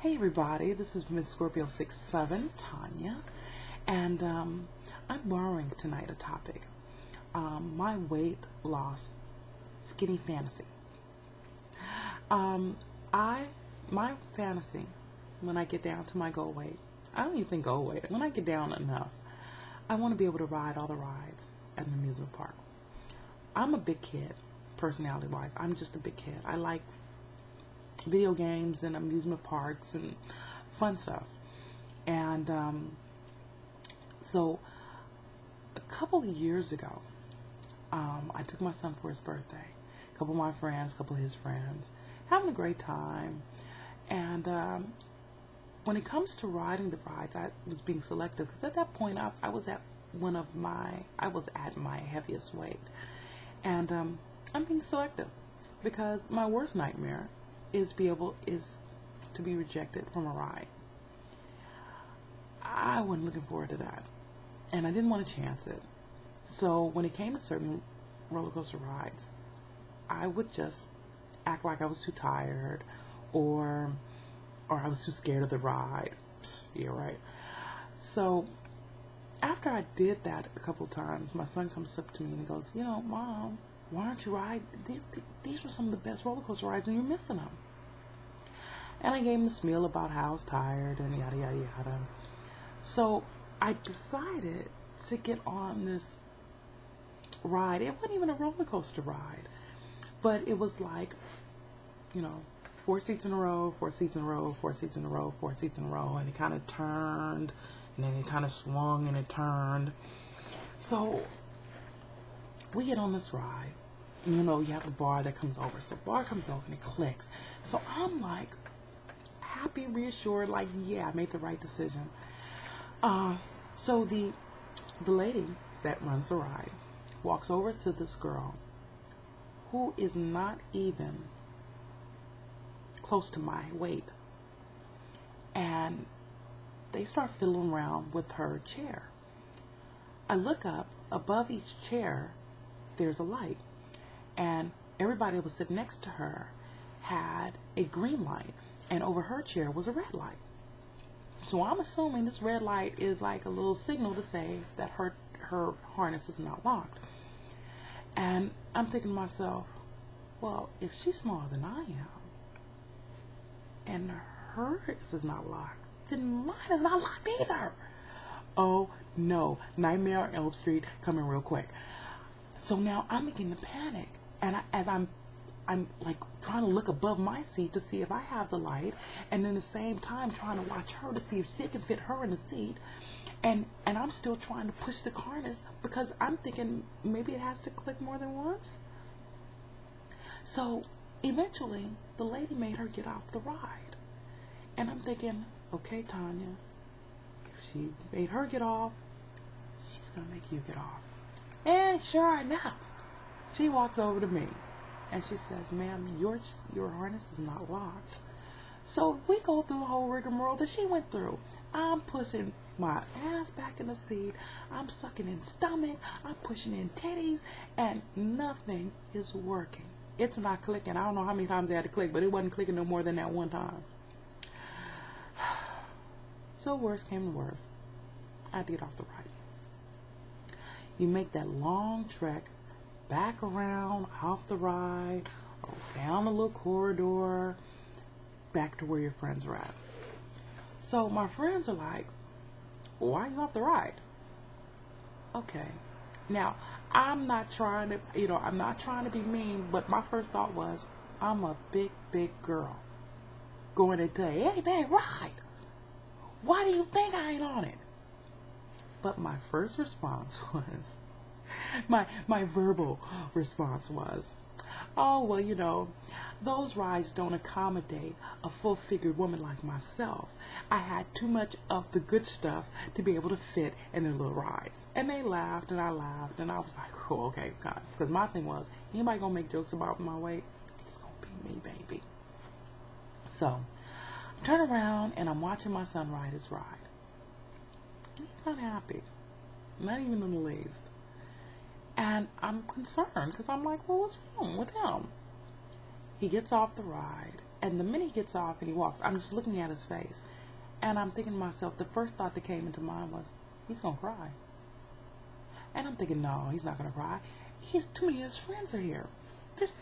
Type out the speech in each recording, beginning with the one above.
Hey everybody, this is Miss Scorpio 67, Tanya, and I'm borrowing tonight a topic, my weight loss skinny fantasy. My fantasy, when I get down to my goal weight, I don't even think goal weight, when I get down enough, I want to be able to ride all the rides at an amusement park. I'm a big kid, personality-wise. I'm just a big kid. I like video games and amusement parks and fun stuff. And so a couple of years ago, I took my son for his birthday. A couple of my friends, a couple of his friends, having a great time. And when it comes to riding the rides, I was being selective because at that point I was at my heaviest weight. And I'm being selective because my worst nightmare is to be rejected from a ride. I wasn't looking forward to that, and I didn't want to chance it. So when it came to certain roller coaster rides, I would just act like I was too tired, or I was too scared of the ride. Yeah, right. So after I did that a couple of times, my son comes up to me and he goes, Mom, why aren't you riding? These were some of the best roller coaster rides and you're missing them. And I gave him the spiel about how I was tired and yada, yada, yada. So I decided to get on this ride. It wasn't even a roller coaster ride, but it was like, 4 seats in a row, 4 seats in a row, 4 seats in a row, 4 seats in a row. And it kind of turned, and then it kind of swung and it turned. So we get on this ride. You have a bar that comes over. So bar comes over and it clicks. So I'm like happy, reassured, like, yeah, I made the right decision. So the lady that runs the ride walks over to this girl who is not even close to my weight. And they start fiddling around with her chair. I look up, above each chair, there's a light. And everybody that was sitting next to her had a green light, and over her chair was a red light. So I'm assuming this red light is like a little signal to say that her harness is not locked. And I'm thinking to myself, well, if she's smaller than I am, and hers is not locked, then mine is not locked either. Oh no, Nightmare on Elm Street coming real quick. So now I'm beginning to panic, and as I'm like trying to look above my seat to see if I have the light, and then at the same time trying to watch her to see if she can fit her in the seat, and I'm still trying to push the harness because I'm thinking maybe it has to click more than once. So eventually the lady made her get off the ride, and I'm thinking, okay, Tanya, if she made her get off, she's gonna make you get off. And sure enough, she walks over to me and she says, ma'am, your harness is not locked. So we go through the whole rigmarole that she went through. I'm pushing my ass back in the seat. I'm sucking in stomach. I'm pushing in titties, and nothing is working. It's not clicking. I don't know how many times I had to click, but it wasn't clicking no more than that one time. So worst came to worst, I had to get off the ride. You make that long trek back around, off the ride, or down a little corridor, back to where your friends are at. So my friends are like, why are you off the ride? Okay. Now, I'm not trying to be mean, but my first thought was, I'm a big, big girl going into any big ride. Why do you think I ain't on it? But my first response was, my verbal response was, oh, well, those rides don't accommodate a full-figured woman like myself. I had too much of the good stuff to be able to fit in their little rides. And they laughed, and I laughed, and I was like, oh, okay, God. Because my thing was, anybody gonna make jokes about my weight? It's gonna be me, baby. So, I turn around, and I'm watching my son ride his ride. And he's not happy. Not even in the least. And I'm concerned because I'm like, well, what's wrong with him? He gets off the ride And the minute he gets off and he walks, I'm just looking at his face. And I'm thinking to myself, the first thought that came into mind was, he's going to cry. And I'm thinking, no, he's not going to cry. Too many of his friends are here.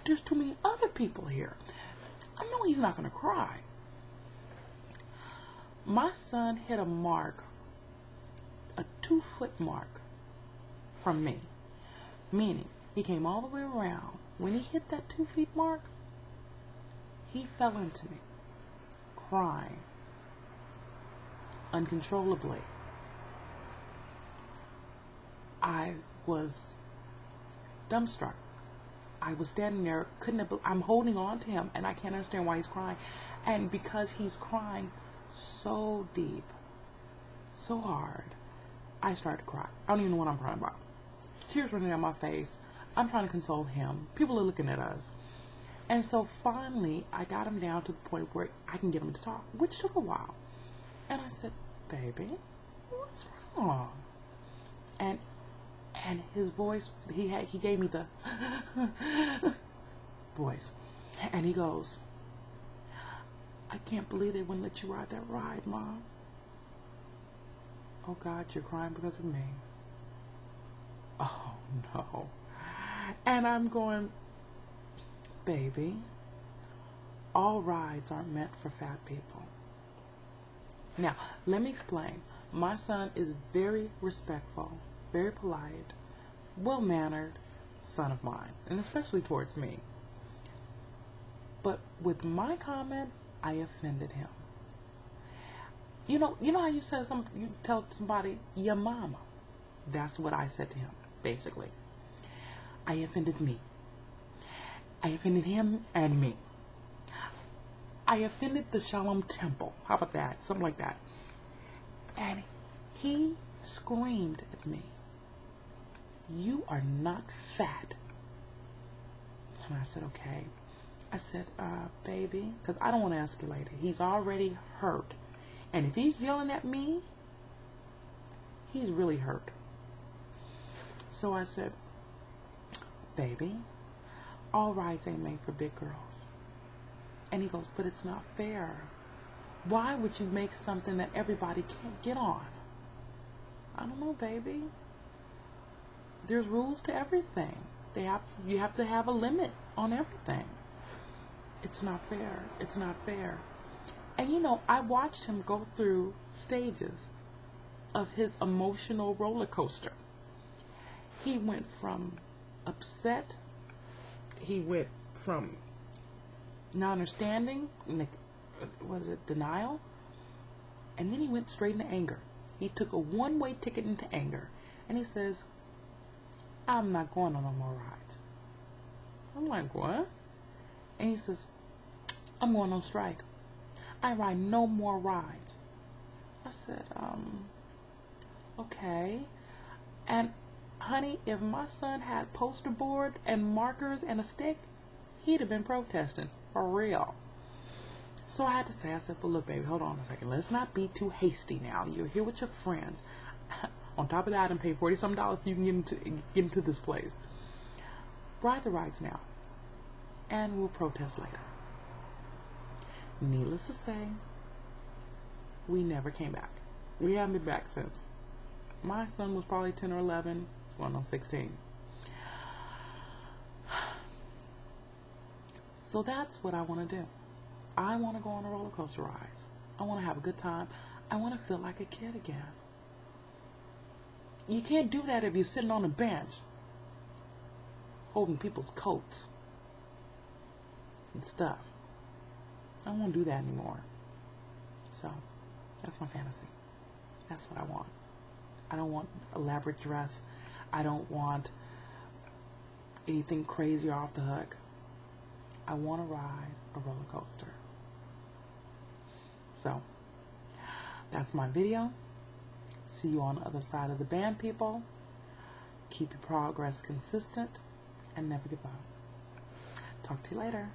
There's too many other people here. I know he's not going to cry. My son hit a mark, a 2-foot mark from me. Meaning, he came all the way around. When he hit that 2 feet mark, he fell into me, crying uncontrollably. I was dumbstruck. I was standing there, I'm holding on to him, and I can't understand why he's crying. And because he's crying so deep, so hard, I started to cry. I don't even know what I'm crying about. Tears running down my face. I'm trying to console him. People are looking at us. And so finally, I got him down to the point where I can get him to talk, which took a while. And I said, baby, what's wrong? And his voice, he gave me the voice. And he goes, I can't believe they wouldn't let you ride that ride, Mom. Oh, God, you're crying because of me. Oh, no. And I'm going, baby, all rides aren't meant for fat people. Now, let me explain. My son is very respectful, very polite, well-mannered son of mine, and especially towards me. But with my comment, I offended him. You know how you you tell somebody, your mama. That's what I said to him, basically. I offended me. I offended him and me. I offended the Shalom Temple. How about that? Something like that. And he screamed at me, you are not fat. And I said, okay. I said, baby, because I don't want to escalate it. He's already hurt. And if he's yelling at me, he's really hurt. So I said, baby, all rides ain't made for big girls. And he goes, but it's not fair. Why would you make something that everybody can't get on? I don't know, baby. There's rules to everything. You have to have a limit on everything. It's not fair. It's not fair. And you know, I watched him go through stages of his emotional roller coaster. He went from upset, he went from not understanding, was it denial? And then he went straight into anger. He took a one-way ticket into anger. And he says, I'm not going on no more rides. I'm like, what? And he says, I'm going on strike. I ride no more rides. I said, okay. And honey, if my son had poster board and markers and a stick, he'd have been protesting for real. So I had to say, I said, well, look, baby, hold on a second. Let's not be too hasty now. You're here with your friends. On top of that, I done paid $40-something if you can get into this place. Ride the rides now, and we'll protest later. Needless to say, we never came back. We haven't been back since. My son was probably 10 or 11. He's going on 16. So that's what I want to do. I want to go on a roller coaster rides. I want to have a good time. I want to feel like a kid again. You can't do that if you're sitting on a bench holding people's coats and stuff. I don't want to do that anymore. So that's my fantasy. That's what I want. I don't want elaborate dress. I don't want anything crazy or off the hook. I want to ride a roller coaster. So that's my video. See you on the other side of the band, people. Keep your progress consistent and never give up. Talk to you later.